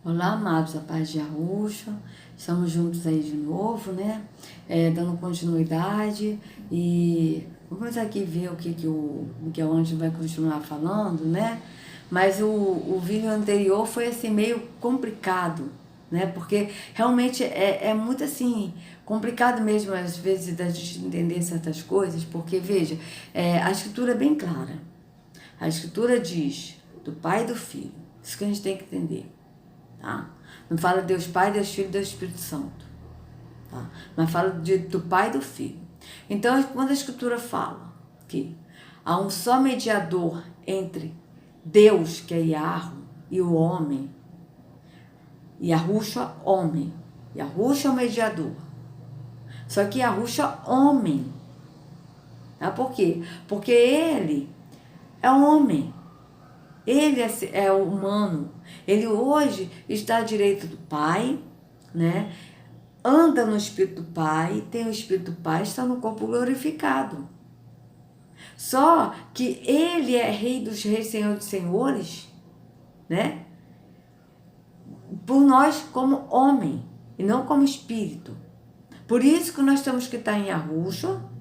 Olá, amados, a paz de Arusha. Estamos juntos aí de novo, né? Dando continuidade e vamos aqui ver o que o Miguel Ângelo vai continuar falando, né? Mas o vídeo anterior foi assim meio complicado, né? Porque realmente é muito assim complicado mesmo às vezes da gente entender certas coisas, porque veja, a escritura é bem clara. A escritura diz do Pai e do Filho. Isso que a gente tem que entender. Tá? Não fala Deus Pai, Deus Filho e Deus Espírito Santo. Tá? Mas fala do Pai e do Filho. Então, quando a Escritura fala que há um só mediador entre Deus, que é Yahweh, e o homem, Yahushua, homem. Yahushua é o mediador. Só que Yahushua, homem. Tá? Por quê? Porque ele é homem. Ele é humano. Ele hoje está à direita do Pai, né? Anda no Espírito do Pai, tem o Espírito do Pai, está no corpo glorificado. Só que ele é Rei dos Reis, Senhor dos Senhores, né? Por nós como homem e não como espírito. Por isso que nós temos que estar em Yahushua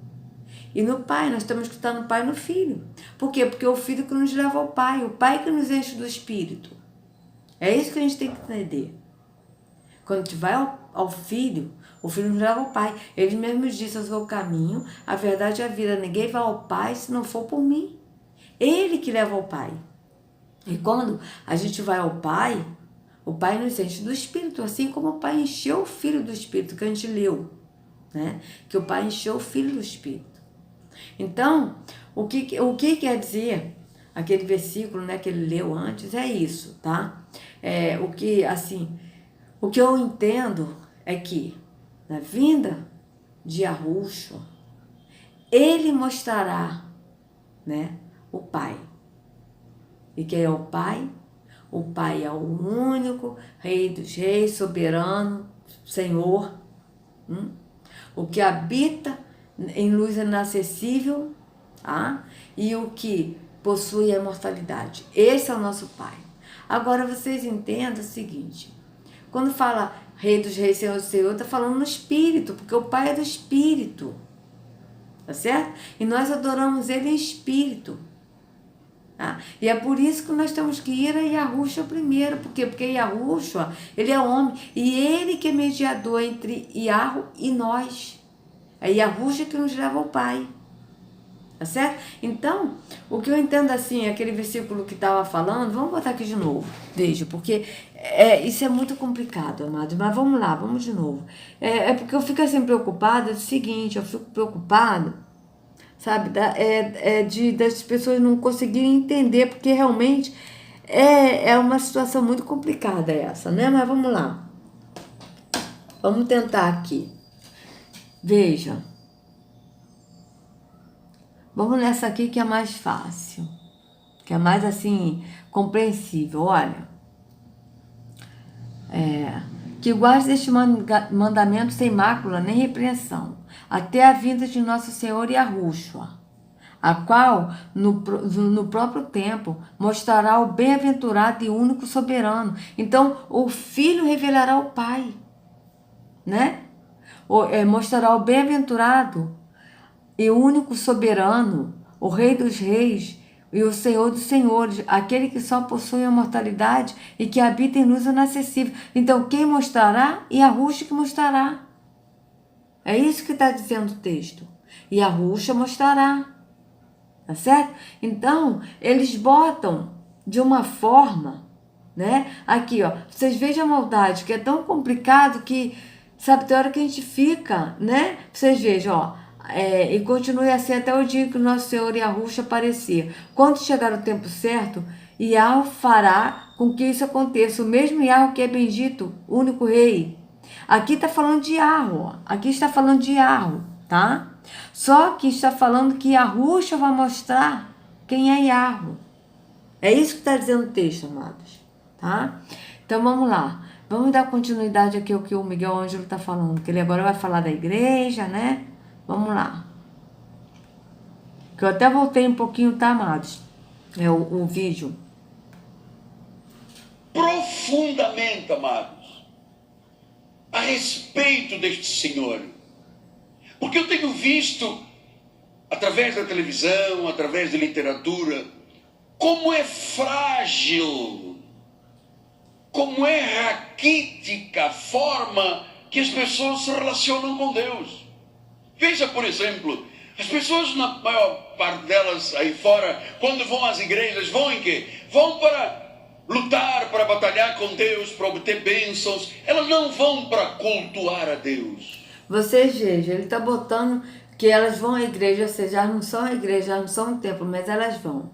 e no Pai, nós temos que estar no Pai e no Filho. Por quê? Porque é o Filho que nos leva ao Pai, o Pai que nos enche do Espírito. É isso que a gente tem que entender. Quando a gente vai ao Filho, o Filho nos leva ao Pai. Ele mesmo disse: eu sou o caminho, a verdade e a vida. Ninguém vai ao Pai se não for por mim. Ele que leva ao Pai. E quando a gente vai ao Pai, o Pai nos enche do Espírito, assim como o Pai encheu o Filho do Espírito, que a gente leu, né? Que o Pai encheu o Filho do Espírito. Então, o que quer dizer aquele versículo, né, que ele leu antes? É isso, tá? O que eu entendo é que na vinda de Yahushua, ele mostrará, né, o Pai. E quem é o Pai? O Pai é o único Rei dos Reis, soberano, Senhor, o que habita em luz inacessível, tá? E o que possui a imortalidade. Esse é o nosso Pai. Agora vocês entendam o seguinte: quando fala Rei dos Reis, Senhor do Senhor, está falando no Espírito, porque o Pai é do Espírito, tá certo? E nós adoramos Ele em Espírito. Tá? E é por isso que nós temos que ir a Yahushua primeiro. Por quê? Porque Yahushua, ele é homem. E ele que é mediador entre Yahu e nós. É Yahushua que nos leva ao Pai. Tá certo? Então, o que eu entendo assim, aquele versículo que estava falando, vamos botar aqui de novo. Veja, porque isso é muito complicado, amados. Mas vamos lá, vamos de novo. Porque eu fico assim preocupada, é o seguinte, eu fico preocupada, sabe, das pessoas não conseguirem entender, porque realmente é uma situação muito complicada essa, né? Mas vamos lá. Vamos tentar aqui. Veja. Vamos nessa aqui que é mais fácil, que é mais assim, compreensível. Olha, que guarde este mandamento sem mácula nem repreensão, até a vinda de nosso Senhor Yahushua, a qual, no próprio tempo, mostrará o bem-aventurado e único soberano. Então, o Filho revelará o Pai, né? Mostrará o bem-aventurado e único soberano, o Rei dos Reis e o Senhor dos Senhores, aquele que só possui a mortalidade e que habita em luz inacessível. Então, quem mostrará? Yahushua que mostrará. É isso que está dizendo o texto. Yahushua mostrará. Tá certo? Então, eles botam de uma forma, né? Aqui, ó, vocês vejam a maldade, que é tão complicado que, sabe, tem hora que a gente fica, né? Vocês vejam, ó. E continue assim até o dia que o nosso Senhor Yahushua aparecer. Quando chegar o tempo certo, Yahweh fará com que isso aconteça. O mesmo Yahweh que é bendito, único Rei. Aqui está falando de Yahweh. Aqui está falando de Yahweh, tá? Só que está falando que Yahushua vai mostrar quem é Yahweh. É isso que está dizendo o texto, amados, tá? Então vamos lá. Vamos dar continuidade aqui ao que o Miguel Ângelo está falando, que ele agora vai falar da igreja, né? Vamos lá. Que eu até voltei um pouquinho, tá, amados? O vídeo. profundamente, amados, a respeito deste Senhor. Porque eu tenho visto, através da televisão, através da literatura, como é frágil, como é raquítica a forma que as pessoas se relacionam com Deus. Veja, por exemplo, as pessoas, na maior parte delas aí fora, quando vão às igrejas, vão em quê? Vão para lutar, para batalhar com Deus, para obter bênçãos. Elas não vão para cultuar a Deus. Vocês vejam, ele está botando que elas vão à igreja, ou seja, elas não são a igreja, elas não são um templo, mas elas vão.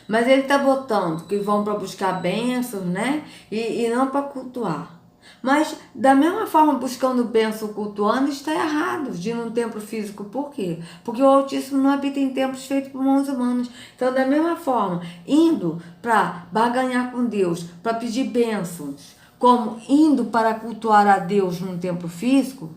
Mas ele está botando que vão para buscar bênçãos, né? E não para cultuar. Mas, da mesma forma, buscando bênção, cultuando, está errado de ir num templo físico. Por quê? Porque o Altíssimo não habita em templos feitos por mãos humanas. Então, da mesma forma, indo para barganhar com Deus, para pedir bênçãos, como indo para cultuar a Deus num templo físico,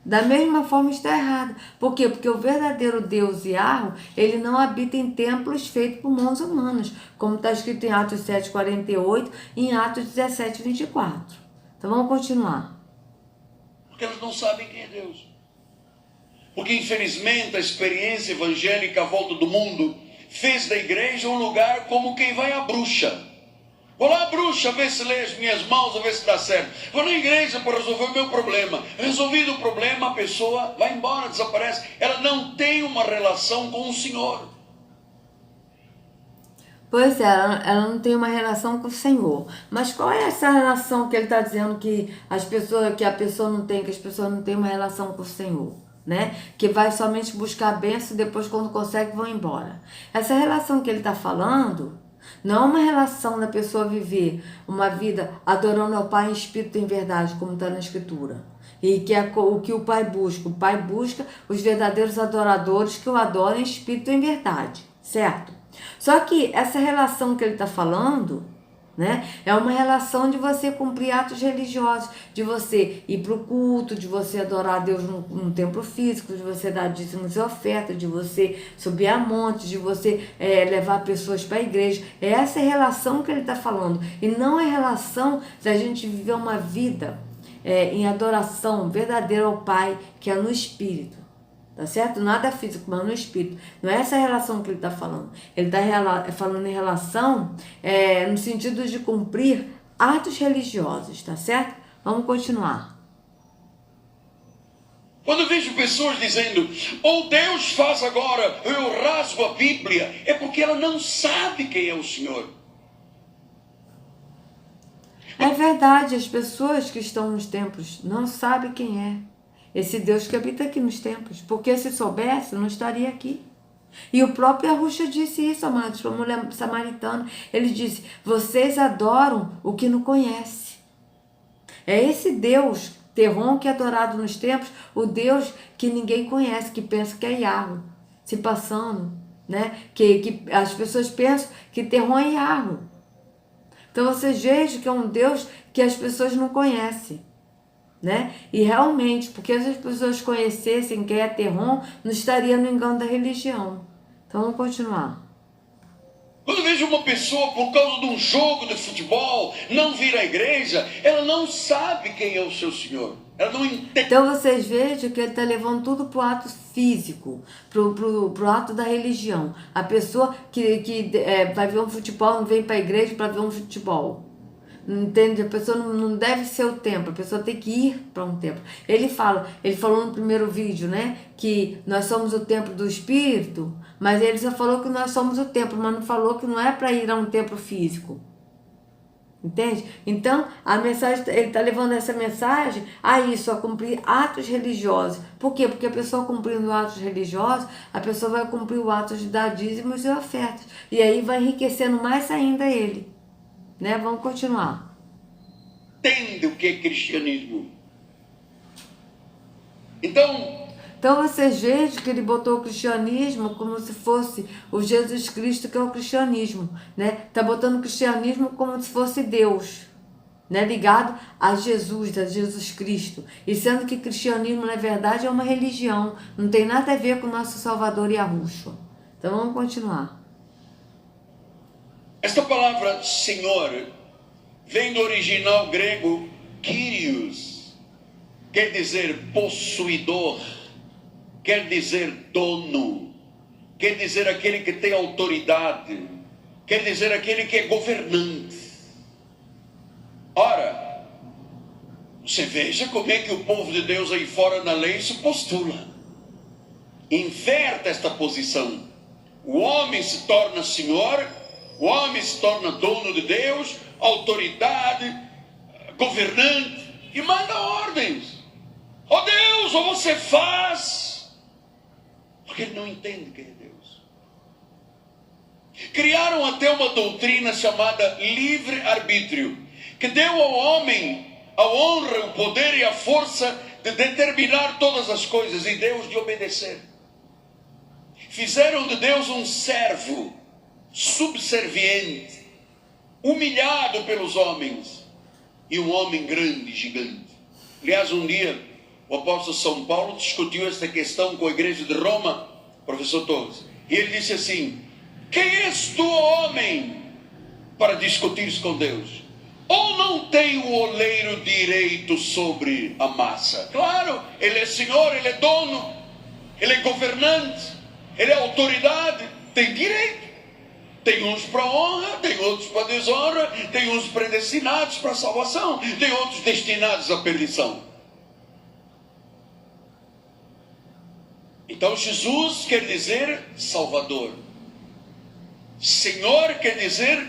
da mesma forma está errado. Por quê? Porque o verdadeiro Deus Yahweh, ele não habita em templos feitos por mãos humanas, como está escrito em Atos 7:48 e em Atos 17:24. Então vamos continuar. Porque elas não sabem quem é Deus. Porque infelizmente a experiência evangélica à volta do mundo fez da igreja um lugar como quem vai à bruxa. Vou lá, bruxa, ver se lê as minhas mãos, a ver se dá certo. Vou na igreja para resolver o meu problema. Resolvido o problema, a pessoa vai embora, desaparece. Ela não tem uma relação com o Senhor. Pois é, ela não tem uma relação com o Senhor. Mas qual é essa relação que ele está dizendo que a pessoa não tem, que as pessoas não têm uma relação com o Senhor? Né? Que vai somente buscar a bênção e depois, quando consegue, vão embora. Essa relação que ele está falando não é uma relação da pessoa viver uma vida adorando ao Pai em espírito e em verdade, como está na Escritura. E que é o que o Pai busca. O Pai busca os verdadeiros adoradores que o adoram em espírito e em verdade, certo? Só que essa relação que ele está falando, né, é uma relação de você cumprir atos religiosos, de você ir para o culto, de você adorar a Deus num templo físico, de você dar dízimos e ofertas, de você subir a monte, de você levar pessoas para a igreja. É essa relação que ele está falando. E não é relação da gente viver uma vida em adoração verdadeira ao Pai, que é no Espírito. Tá certo? Nada físico, mas no espírito. Não é essa relação que ele está falando. Ele está falando em relação no sentido de cumprir atos religiosos, tá certo? Vamos continuar. Quando eu vejo pessoas dizendo, ou Deus faz agora, eu rasgo a Bíblia, é porque ela não sabe quem é o Senhor. É verdade, as pessoas que estão nos templos não sabem quem é esse Deus que habita aqui nos templos, porque se soubesse, não estaria aqui. E o próprio Yahushua disse isso, amados, para a mulher samaritana. Ele disse, vocês adoram o que não conhece. É esse Deus, Terron, que é adorado nos templos, o Deus que ninguém conhece, que pensa que é Yahweh, se passando, né? Que as pessoas pensam que Terron é Yahweh. Então vocês vejam que é um Deus que as pessoas não conhecem. Né? E realmente, porque se as pessoas conhecessem quem é Terron, não estaria no engano da religião. Então vamos continuar. Quando eu vejo uma pessoa, por causa de um jogo de futebol, não vir à igreja, ela não sabe quem é o seu Senhor. Ela não entende. Então vocês vejam que ele está levando tudo para o ato físico, pro ato da religião. A pessoa que vai ver um futebol não vem para a igreja para ver um futebol. Entende? A pessoa não deve ser o templo, a pessoa tem que ir para um templo. Ele falou no primeiro vídeo, né, que nós somos o templo do Espírito, mas ele só falou que nós somos o templo, mas não falou que não é para ir a um templo físico. Entende? Então, a mensagem, ele está levando essa mensagem a isso, a cumprir atos religiosos. Por quê? Porque a pessoa cumprindo atos religiosos, a pessoa vai cumprir o ato de dar dízimos e ofertas. E aí vai enriquecendo mais ainda ele. Né? Vamos continuar. Entende o que é cristianismo. Então vocês vejam que ele botou o cristianismo como se fosse o Jesus Cristo, que é o cristianismo, né? Tá botando o cristianismo como se fosse Deus, né? Ligado a Jesus Cristo. E sendo que cristianismo, na verdade, é uma religião, não tem nada a ver com o nosso Salvador Yahushua. Então vamos continuar. Esta palavra Senhor vem do original grego Kyrios, quer dizer possuidor, quer dizer dono, quer dizer aquele que tem autoridade, quer dizer aquele que é governante. Ora, você veja como é que o povo de Deus aí fora na lei se postula. Inverta esta posição. O homem se torna senhor, o homem se torna dono de Deus, autoridade, governante, e manda ordens. Ó Deus, ou você faz, porque ele não entende quem é Deus. Criaram até uma doutrina chamada livre-arbítrio, que deu ao homem a honra, o poder e a força de determinar todas as coisas e Deus de obedecer. Fizeram de Deus um servo, subserviente, humilhado pelos homens, e um homem grande, gigante. Aliás, um dia, o apóstolo São Paulo discutiu esta questão com a igreja de Roma, professor Torres, e ele disse assim: quem és tu, homem, para discutires com Deus? Ou não tem o oleiro direito sobre a massa? Claro, ele é senhor, ele é dono, ele é governante, ele é autoridade, tem direito. Tem uns para honra, tem outros para desonra, tem uns predestinados para a salvação, tem outros destinados à perdição. Então Jesus quer dizer Salvador. Senhor quer dizer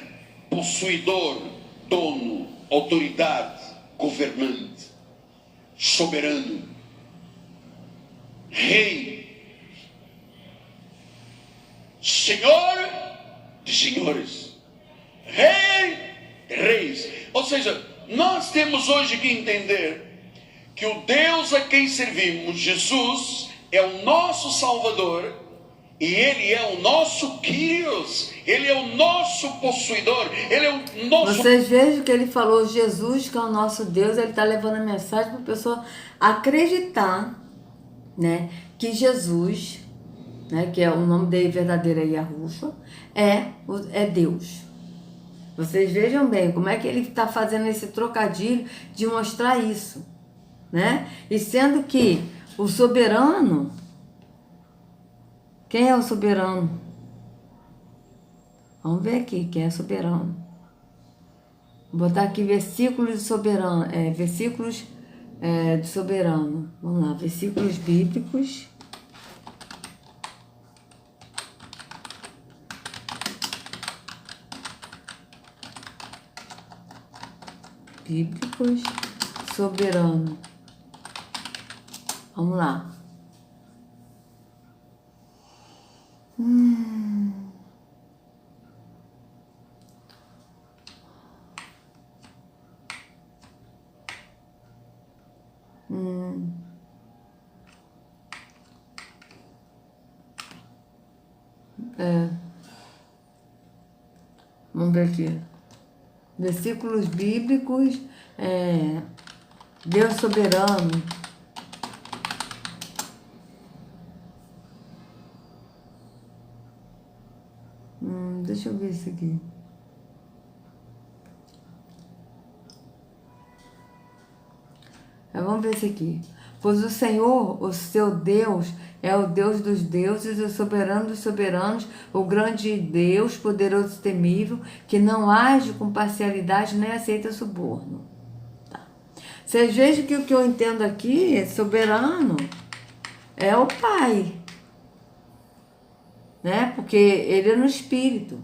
possuidor, dono, autoridade, governante, soberano, rei, Senhor de senhores, rei de reis. Ou seja, nós temos hoje que entender que o Deus a quem servimos, Jesus, é o nosso Salvador, e Ele é o nosso Kyrios, Ele é o nosso possuidor, Ele é o nosso... Vocês vejam que ele falou Jesus, que é o nosso Deus, ele está levando a mensagem para a pessoa acreditar, né, que Jesus, né, que é o nome dele verdadeiro é Yahushua, é Deus. Vocês vejam bem como é que ele está fazendo esse trocadilho de mostrar isso, né? E sendo que o soberano, quem é o soberano? Vamos ver aqui quem é soberano. Vou botar aqui versículos de soberano, versículos de soberano. Vamos lá, versículos bíblicos. Bíblicos, soberano. Vamos lá. Vamos ver aqui. Versículos bíblicos, Deus soberano. Deixa eu ver isso aqui. Vamos ver isso aqui. Pois o Senhor, o seu Deus, é o Deus dos deuses, o soberano dos soberanos, o grande Deus, poderoso e temível, que não age com parcialidade nem aceita suborno. Tá. Vocês vejam que o que eu entendo aqui, soberano, é o Pai, né? Porque ele é no Espírito.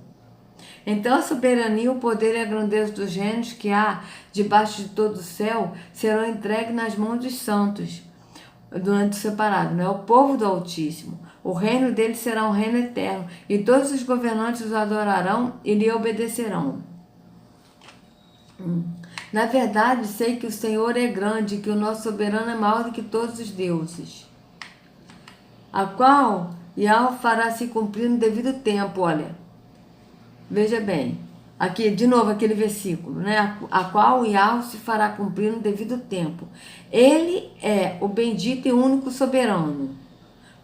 Então a soberania, o poder e a grandeza dos reinos que há debaixo de todo o céu serão entregues nas mãos dos santos, durante o separado, né? O povo do Altíssimo. O reino dele será um reino eterno, e todos os governantes o adorarão e lhe obedecerão. Na verdade, sei que o Senhor é grande, que o nosso soberano é maior do que todos os deuses, a qual Yahweh fará se cumprir no devido tempo. Olha, veja bem, aqui de novo aquele versículo, né? A qual Yahweh se fará cumprir no devido tempo. Ele é o bendito e único soberano,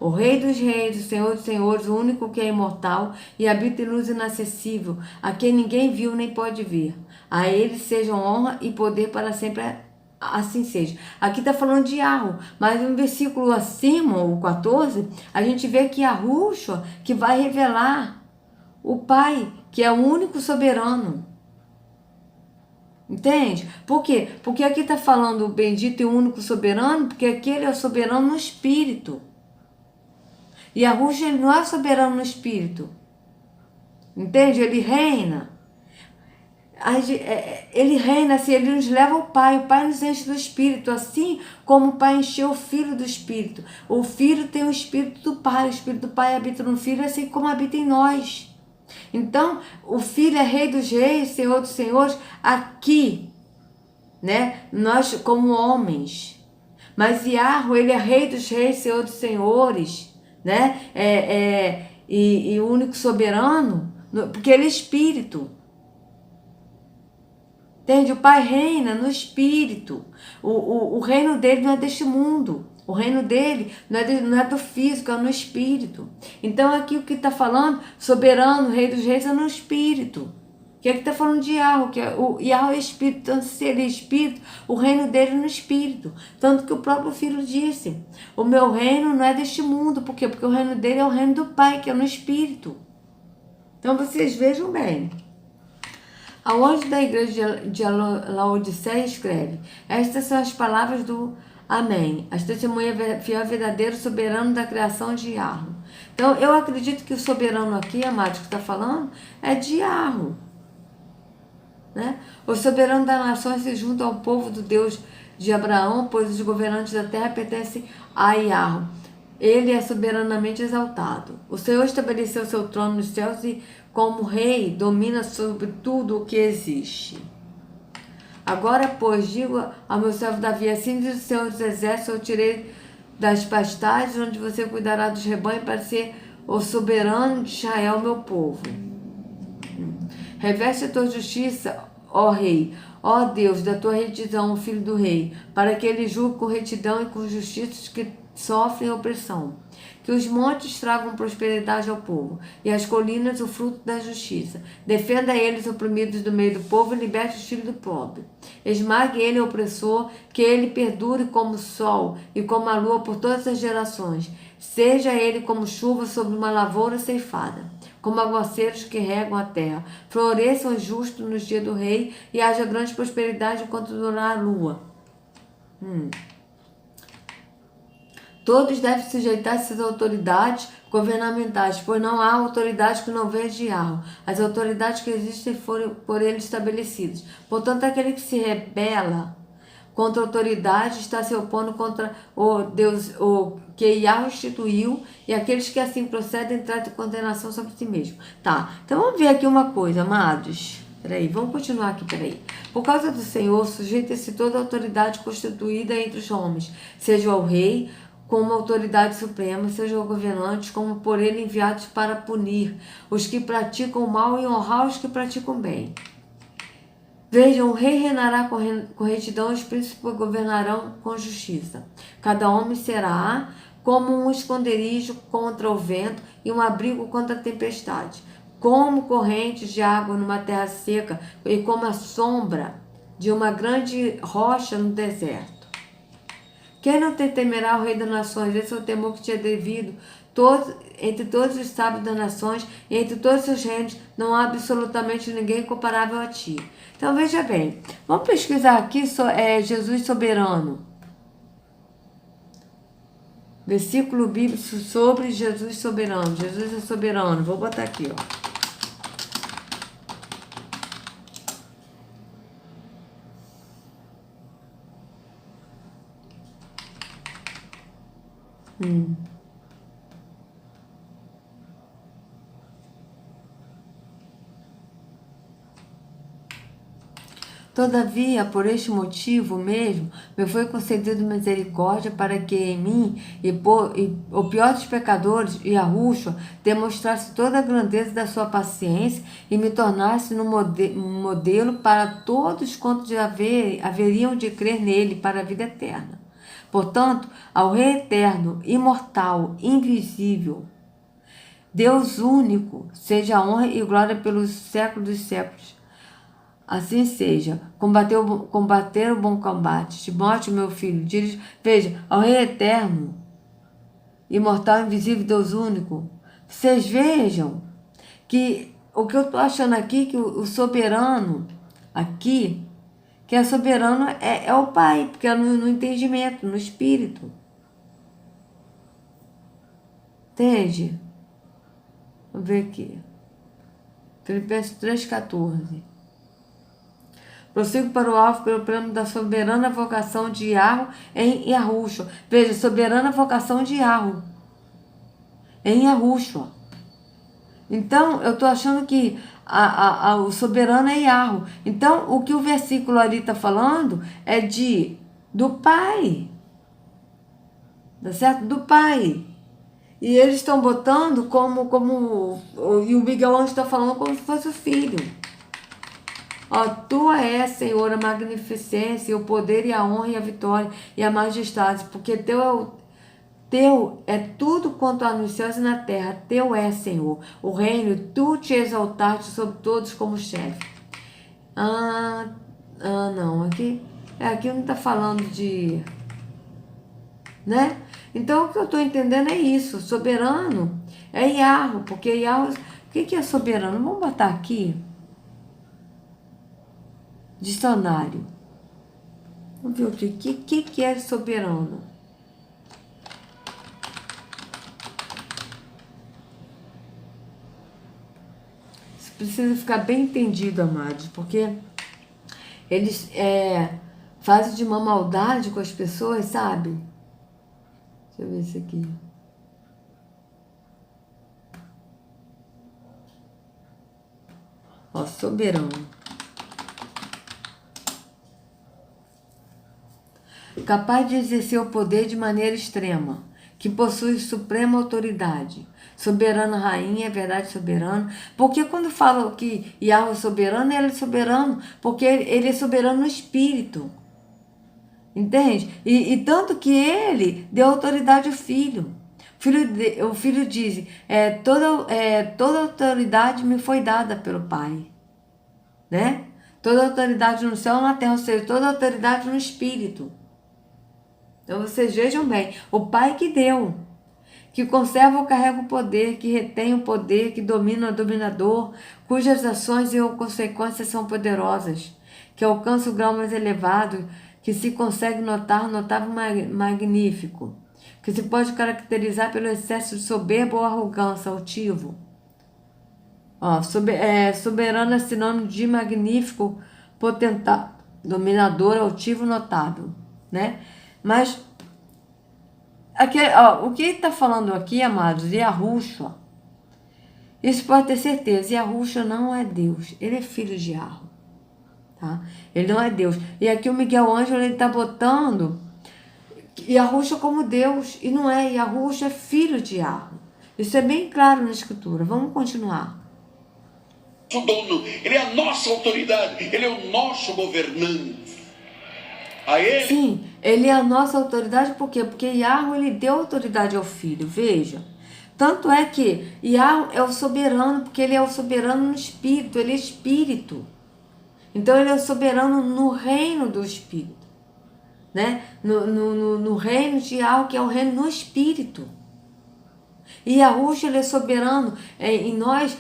o Rei dos Reis, o Senhor dos Senhores, o único que é imortal e habita em luz inacessível, a quem ninguém viu nem pode ver. A ele sejam honra e poder para sempre, assim seja. Aqui está falando de Yahweh, mas no versículo acima, o 14, a gente vê que Yahushua que vai revelar o Pai, que é o único soberano. Entende? Por quê? Porque aqui está falando o bendito e único soberano, porque aquele é o soberano no espírito. E Yahushua ele não é soberano no espírito. Entende? Ele reina. Ele reina assim, ele nos leva ao Pai, o Pai nos enche do Espírito, assim como o Pai encheu o Filho do Espírito. O Filho tem o Espírito do Pai, o Espírito do Pai habita no Filho, assim como habita em nós. Então, o Filho é Rei dos Reis, Senhor dos Senhores, aqui, né? Nós como homens. Mas Yahweh, ele é Rei dos Reis, Senhor dos Senhores, né? E o único soberano, porque ele é Espírito. Entende? O Pai reina no Espírito. O reino dele não é deste mundo. O reino dele não é do físico, é no Espírito. Então aqui o que está falando, soberano, Rei dos Reis, é no Espírito. Que aqui está falando de Yahweh, que o Yahweh é Espírito, tanto se ele é Espírito, o reino dele é no Espírito. Tanto que o próprio Filho disse, o meu reino não é deste mundo. Por quê? Porque o reino dele é o reino do Pai, que é no Espírito. Então vocês vejam bem. A anjo da igreja de Laodiceia escreve, estas são as palavras do Amém, as testemunhas fiel, verdadeiro, soberano da criação de Yahweh. Então, eu acredito que o soberano aqui, amados, que está falando, é de Yahweh. Né? O soberano das nações se junta ao povo do Deus de Abraão, pois os governantes da terra pertencem a Yahweh. Ele é soberanamente exaltado. O Senhor estabeleceu seu trono nos céus e, como rei, domina sobre tudo o que existe. Agora, pois, digo ao meu servo Davi, assim diz o Senhor dos Exércitos, eu tirei das pastagens, onde você cuidará dos rebanhos, para ser o soberano de Israel, meu povo. Reveste a tua justiça, ó rei, ó Deus, da tua retidão, filho do rei, para que ele julgue com retidão e com justiça os que sofrem opressão. Que os montes tragam prosperidade ao povo, e as colinas o fruto da justiça. Defenda eles oprimidos do meio do povo e liberte os filhos do pobre. Esmague ele o opressor, que ele perdure como o sol e como a lua por todas as gerações. Seja ele como chuva sobre uma lavoura ceifada, como aguaceiros que regam a terra. Floresçam os justos nos dias do rei, e haja grande prosperidade enquanto durar a lua. Todos devem sujeitar-se às autoridades governamentais, pois não há autoridade que não venha de Yahweh. As autoridades que existem foram por ele estabelecidas. Portanto, aquele que se rebela contra a autoridade está se opondo contra o Deus, o que Yahweh instituiu, e aqueles que assim procedem tratam de condenação sobre si mesmo. Tá, então vamos ver aqui uma coisa, amados. Peraí, vamos continuar aqui, peraí. Por causa do Senhor, sujeita-se toda a autoridade constituída entre os homens, seja o rei, como autoridade suprema, sejam governantes, como por ele enviados para punir os que praticam o mal e honrar os que praticam bem. Vejam, o rei reinará com retidão, os príncipes governarão com justiça. Cada homem será como um esconderijo contra o vento e um abrigo contra a tempestade, como correntes de água numa terra seca e como a sombra de uma grande rocha no deserto. Quem não temerá o Rei das Nações? Esse é o temor que te é devido. Entre todos os sábios das nações e entre todos os seus reinos, não há absolutamente ninguém comparável a ti. Então veja bem, vamos pesquisar aqui Jesus soberano. Versículo bíblico sobre Jesus soberano. Jesus é soberano. Vou botar aqui, ó. Todavia, por este motivo mesmo, me foi concedido misericórdia para que em mim o pior dos pecadores, Yahushua, demonstrasse toda a grandeza da sua paciência e me tornasse um modelo para todos quantos haveriam de crer nele para a vida eterna. Portanto, ao Rei eterno, imortal, invisível, Deus único, seja honra e glória pelos séculos dos séculos. Assim seja. Combater o bom combate. Timóteo, meu filho, veja, ao Rei eterno, imortal, invisível, Deus único. Vocês vejam que o que eu estou achando aqui, que o soberano aqui, que é soberano é o Pai, porque é no entendimento, no espírito. Entende? Vamos ver aqui. Filipenses 3,14. Prossigo para o alvo pelo plano da soberana vocação de Yahweh em Yahushua. Veja, soberana vocação de Yahweh em Yahushua. Então, eu estou achando que o soberano é Yahweh. Então, o que o versículo ali está falando é do Pai. Tá certo? Do Pai. E eles estão botando e o Miguel Anjo está falando como se fosse o filho. Ó, tua é, Senhor, a magnificência, o poder e a honra e a vitória e a majestade, porque teu é tudo quanto há nos céus e na terra, teu é, Senhor, o reino, tu te exaltaste sobre todos como chefe. Não, aqui não está falando de... Né? Então, o que eu estou entendendo é isso, soberano é Yahweh, porque Yahweh, o que é soberano? Vamos botar aqui, dicionário. Vamos ver o que é soberano. Isso precisa ficar bem entendido, amados, porque eles fazem de uma maldade com as pessoas, sabe? Deixa eu ver isso aqui. Ó, soberano. Capaz de exercer o poder de maneira extrema, que possui suprema autoridade. Soberana rainha, é verdade, soberano. Porque quando falam que Yahweh é soberano, ele é soberano, porque ele é soberano no espírito. Entende? E tanto que ele deu autoridade ao filho. O filho diz, toda autoridade me foi dada pelo Pai. Né? Toda autoridade no céu e na terra, ou seja, toda autoridade no espírito. Então vocês vejam bem, o Pai que deu, que conserva ou carrega o poder, que retém o poder, que domina o dominador, cujas ações e consequências são poderosas, que alcança o grau mais elevado, que se consegue notar notável magnífico, que se pode caracterizar pelo excesso de soberba ou arrogância, altivo. Soberano é sinônimo de magnífico, potentado, dominador, altivo, notável, né? Mas aqui, o que ele está falando aqui, amados, Yahushua, isso pode ter certeza, Yahushua não é Deus, ele é filho de Yahweh, tá? Ele não é Deus. E aqui o Miguel Ângelo está botando Yahushua como Deus, e não é, Yahushua é filho de Yahweh. Isso é bem claro na Escritura. Vamos continuar. O dono, ele é a nossa autoridade, ele é o nosso governante. A ele... Sim, ele é a nossa autoridade, por quê? Porque Yahweh, ele deu autoridade ao filho, veja. Tanto é que Yahweh é o soberano, porque ele é o soberano no espírito, ele é espírito. Então ele é o soberano no reino do espírito, né? No reino de Yahweh, que é o reino no espírito. E Yahushua, ele é soberano em nós,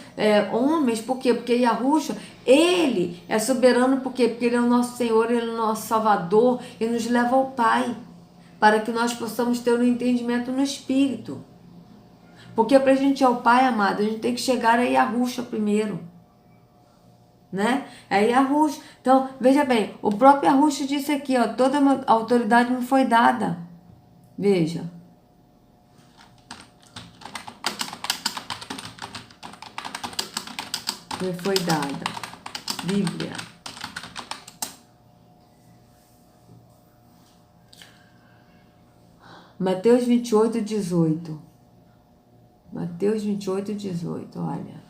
homens, por quê? Porque Yahushua, ele é soberano, por quê? Porque ele é o nosso Senhor, ele é o nosso Salvador, e nos leva ao Pai, para que nós possamos ter um entendimento no Espírito. Porque para a gente ir ao Pai, amado, a gente tem que chegar a Yahushua primeiro, né? É Yahushua. Então, veja bem, o próprio Yahushua disse aqui, ó, toda a autoridade me foi dada. Veja. Me foi dada. Bíblia. Mateus 28, 18. Mateus 28, 18, olha.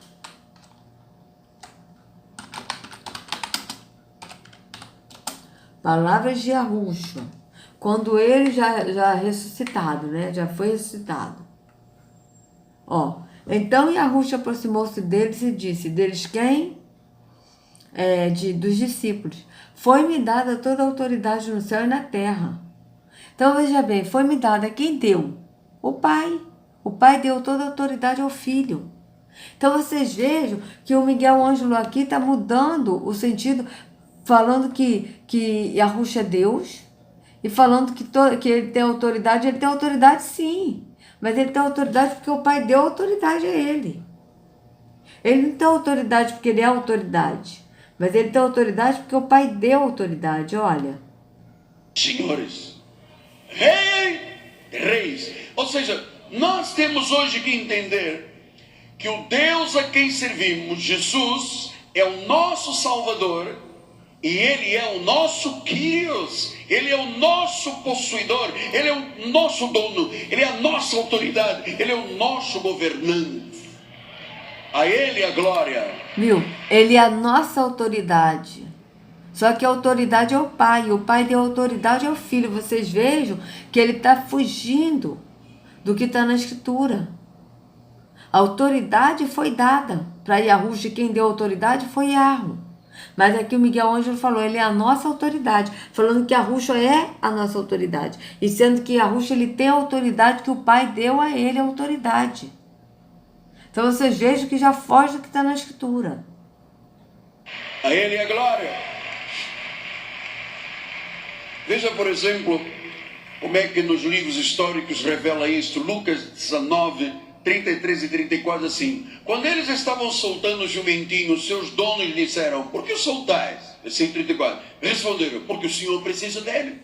Palavras de Yahushua. quando ele já ressuscitado, né? Já foi ressuscitado. Ó, então Yahushua aproximou-se deles e disse, deles quem? Dos discípulos. Foi-me dada toda a autoridade no céu e na terra. Então veja bem, foi-me dada quem deu? O Pai. O Pai deu toda a autoridade ao Filho. Então vocês vejam que o Miguel Ângelo aqui está mudando o sentido, falando que Yahushua é Deus e falando que ele tem autoridade sim, mas ele tem autoridade porque o Pai deu autoridade a ele. Ele não tem autoridade porque ele é autoridade, mas ele tem autoridade porque o Pai deu autoridade, olha. Senhores, Rei de Reis, ou seja, nós temos hoje que entender que o Deus a quem servimos, Jesus, é o nosso Salvador e Ele é o nosso Kyrios, Ele é o nosso possuidor, Ele é o nosso dono, Ele é a nossa autoridade, Ele é o nosso governante. A Ele a glória. Viu? Ele é a nossa autoridade. Só que a autoridade é o Pai, o Pai deu autoridade ao Filho. Vocês vejam que ele está fugindo do que está na Escritura. A autoridade foi dada para Yahushua, quem deu autoridade foi Yahweh. Mas aqui o Miguel Ângelo falou, ele é a nossa autoridade, falando que Yahushua é a nossa autoridade. E sendo que Yahushua ele tem a autoridade que o Pai deu a ele, a autoridade. Então vocês vejam que já foge do que está na Escritura. A Ele a glória. Veja, por exemplo, como é que nos livros históricos revela isso. Lucas 19, 33 e 34, assim. Quando eles estavam soltando o jumentinho, seus donos lhe disseram, por que soltais? Versículo 34. Responderam, porque o Senhor precisa dele.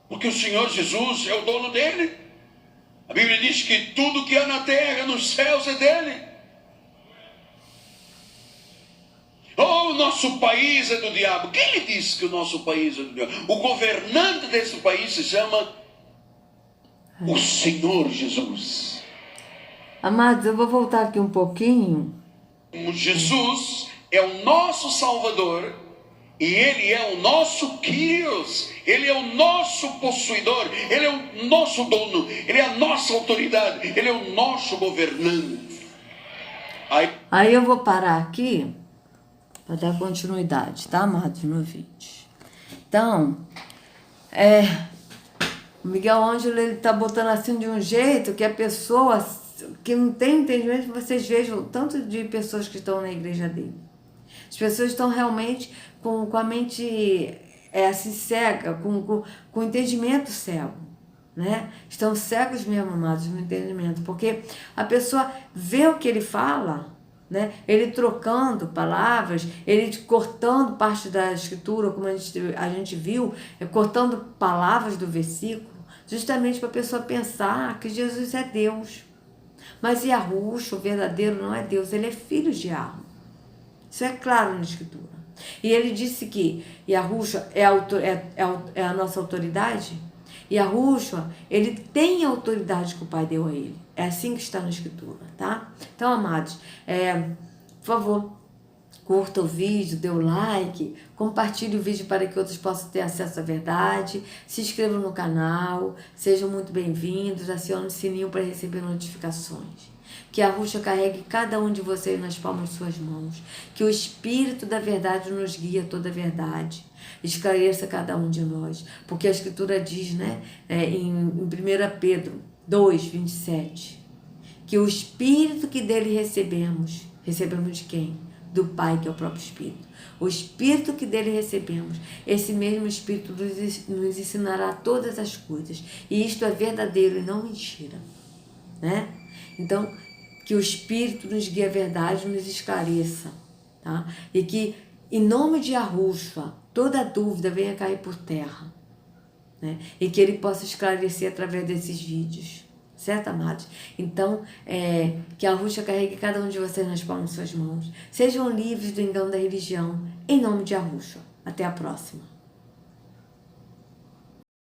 Porque o Senhor Jesus é o dono dele. A Bíblia diz que tudo que há na terra, nos céus, é dele. Oh, o nosso país é do diabo. Quem lhe disse que o nosso país é do diabo? O governante desse país se chama o Senhor Jesus. Amados, eu vou voltar aqui um pouquinho. Jesus é o nosso Salvador e Ele é o nosso Kyrios. Ele é o nosso possuidor. Ele é o nosso dono. Ele é a nossa autoridade. Ele é o nosso governante. Aí eu vou parar aqui para dar continuidade, tá, amados, no vídeo. Então, o Miguel Ângelo, ele tá botando assim de um jeito que a pessoa que não tem entendimento, vocês vejam o tanto de pessoas que estão na igreja dele. As pessoas estão realmente com a mente assim cega, com o entendimento cego, né? Estão cegos mesmo, amados, no entendimento, porque a pessoa vê o que ele fala, né? Ele trocando palavras, ele cortando parte da escritura, como a gente viu, cortando palavras do versículo, justamente para a pessoa pensar que Jesus é Deus. Mas Yahushua, o verdadeiro, não é Deus, ele é filho de Yahweh. Isso é claro na escritura. E ele disse que Yahushua é a nossa autoridade. Yahushua, ele tem a autoridade que o Pai deu a ele. É assim que está na escritura, tá? Então, amados, por favor, curta o vídeo, dê o like, compartilhe o vídeo para que outros possam ter acesso à verdade, se inscrevam no canal, sejam muito bem-vindos, acione o sininho para receber notificações. Que Yahushua carregue cada um de vocês nas palmas de suas mãos, que o Espírito da verdade nos guie a toda a verdade, esclareça cada um de nós, porque a Escritura diz, né, em 1 Pedro 2, 27, que o Espírito que dele recebemos de quem? Do Pai, que é o próprio Espírito. O Espírito que dele recebemos, esse mesmo Espírito nos ensinará todas as coisas, e isto é verdadeiro e não mentira, né? Então, que o Espírito nos guie a verdade, nos esclareça, tá? E que, em nome de Yahushua, toda dúvida venha cair por terra, né? E que ele possa esclarecer através desses vídeos, certo, amados? Então, que Yahushua carregue cada um de vocês nas palmas de suas mãos. Sejam livres do engano da religião, em nome de Yahushua. Até a próxima.